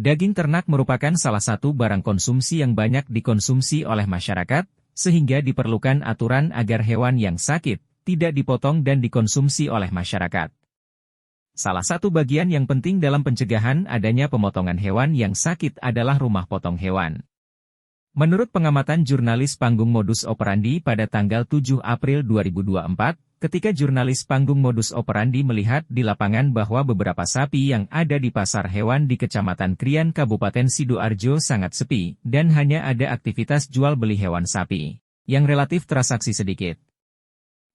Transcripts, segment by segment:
Daging ternak merupakan salah satu barang konsumsi yang banyak dikonsumsi oleh masyarakat, sehingga diperlukan aturan agar hewan yang sakit tidak dipotong dan dikonsumsi oleh masyarakat. Salah satu bagian yang penting dalam pencegahan adanya pemotongan hewan yang sakit adalah rumah potong hewan. Menurut pengamatan jurnalis Panggung Modus Operandi pada tanggal 7 April 2024, ketika jurnalis Panggung Modus Operandi melihat di lapangan bahwa beberapa sapi yang ada di pasar hewan di Kecamatan Krian Kabupaten Sidoarjo sangat sepi, dan hanya ada aktivitas jual beli hewan sapi, yang relatif transaksi sedikit.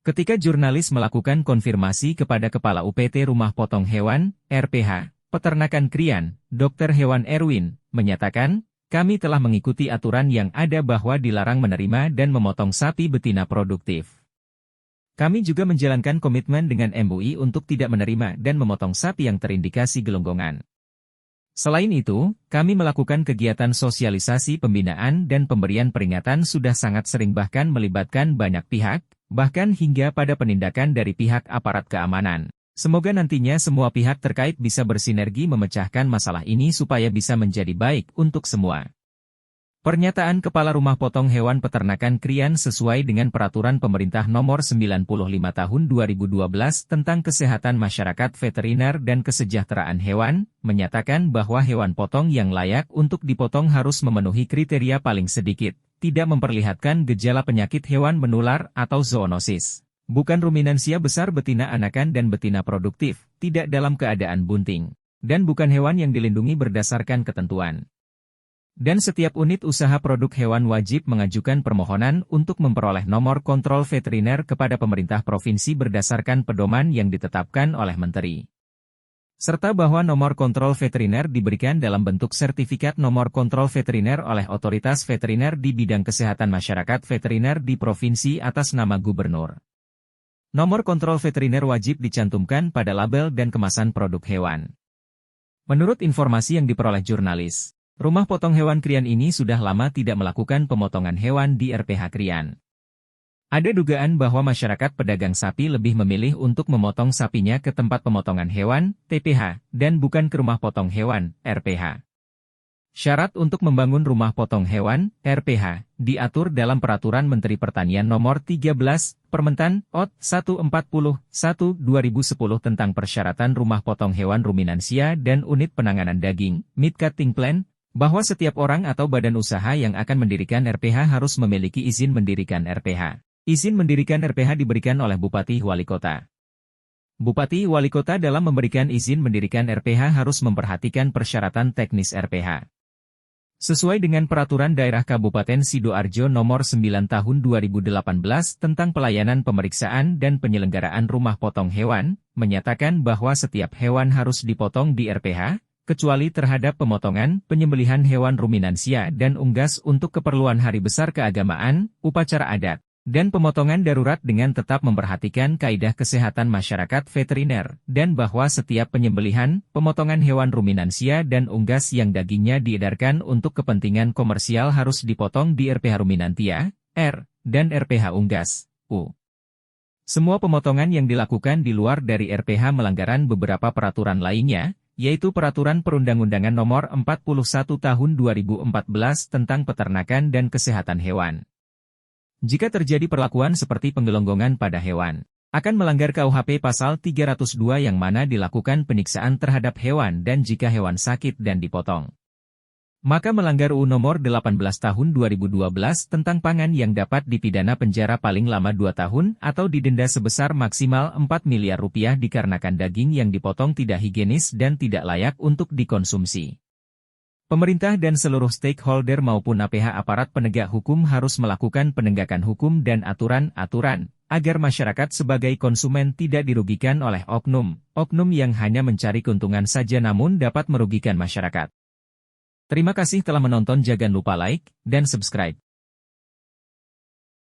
Ketika jurnalis melakukan konfirmasi kepada Kepala UPT Rumah Potong Hewan, RPH, Peternakan Krian, Dr. Hewan Erwin, menyatakan, kami telah mengikuti aturan yang ada bahwa dilarang menerima dan memotong sapi betina produktif. Kami juga menjalankan komitmen dengan MUI untuk tidak menerima dan memotong sapi yang terindikasi gelonggongan. Selain itu, kami melakukan kegiatan sosialisasi pembinaan dan pemberian peringatan sudah sangat sering bahkan melibatkan banyak pihak, bahkan hingga pada penindakan dari pihak aparat keamanan. Semoga nantinya semua pihak terkait bisa bersinergi memecahkan masalah ini supaya bisa menjadi baik untuk semua. Pernyataan Kepala Rumah Potong Hewan Peternakan Krian sesuai dengan Peraturan Pemerintah Nomor 95 Tahun 2012 tentang Kesehatan Masyarakat Veteriner dan Kesejahteraan Hewan, menyatakan bahwa hewan potong yang layak untuk dipotong harus memenuhi kriteria paling sedikit, tidak memperlihatkan gejala penyakit hewan menular atau zoonosis, bukan ruminansia besar betina anakan dan betina produktif, tidak dalam keadaan bunting, dan bukan hewan yang dilindungi berdasarkan ketentuan. Dan setiap unit usaha produk hewan wajib mengajukan permohonan untuk memperoleh nomor kontrol veteriner kepada pemerintah provinsi berdasarkan pedoman yang ditetapkan oleh Menteri. Serta bahwa nomor kontrol veteriner diberikan dalam bentuk sertifikat nomor kontrol veteriner oleh otoritas veteriner di bidang kesehatan masyarakat veteriner di provinsi atas nama gubernur. Nomor kontrol veteriner wajib dicantumkan pada label dan kemasan produk hewan. Menurut informasi yang diperoleh jurnalis, rumah potong hewan Krian ini sudah lama tidak melakukan pemotongan hewan di RPH Krian. Ada dugaan bahwa masyarakat pedagang sapi lebih memilih untuk memotong sapinya ke tempat pemotongan hewan, TPH, dan bukan ke rumah potong hewan, RPH. Syarat untuk membangun rumah potong hewan, RPH, diatur dalam Peraturan Menteri Pertanian Nomor 13, Permentan, OT 141, 2010 tentang persyaratan rumah potong hewan ruminansia dan unit penanganan daging, Meat Cutting Plan, bahwa setiap orang atau badan usaha yang akan mendirikan RPH harus memiliki izin mendirikan RPH. Izin mendirikan RPH diberikan oleh Bupati Wali Kota. Bupati Wali Kota dalam memberikan izin mendirikan RPH harus memperhatikan persyaratan teknis RPH. Sesuai dengan Peraturan Daerah Kabupaten Sidoarjo Nomor 9 Tahun 2018 tentang pelayanan pemeriksaan dan penyelenggaraan rumah potong hewan, menyatakan bahwa setiap hewan harus dipotong di RPH, kecuali terhadap pemotongan, penyembelihan hewan ruminansia dan unggas untuk keperluan hari besar keagamaan, upacara adat, dan pemotongan darurat dengan tetap memperhatikan kaidah kesehatan masyarakat veteriner, dan bahwa setiap penyembelihan, pemotongan hewan ruminansia dan unggas yang dagingnya diedarkan untuk kepentingan komersial harus dipotong di RPH Ruminantia, R, dan RPH Unggas, U. Semua pemotongan yang dilakukan di luar dari RPH melanggaran beberapa peraturan lainnya, yaitu Peraturan Perundang-undangan Nomor 41 Tahun 2014 tentang Peternakan dan Kesehatan Hewan. Jika terjadi perlakuan seperti penggelonggongan pada hewan, akan melanggar KUHP Pasal 302 yang mana dilakukan penyiksaan terhadap hewan dan jika hewan sakit dan dipotong, maka melanggar UU Nomor 18 Tahun 2012 tentang pangan yang dapat dipidana penjara paling lama 2 tahun atau didenda sebesar maksimal 4 miliar rupiah dikarenakan daging yang dipotong tidak higienis dan tidak layak untuk dikonsumsi. Pemerintah dan seluruh stakeholder maupun APH aparat penegak hukum harus melakukan penegakan hukum dan aturan-aturan, agar masyarakat sebagai konsumen tidak dirugikan oleh oknum yang hanya mencari keuntungan saja namun dapat merugikan masyarakat. Terima kasih telah menonton, jangan lupa like dan subscribe.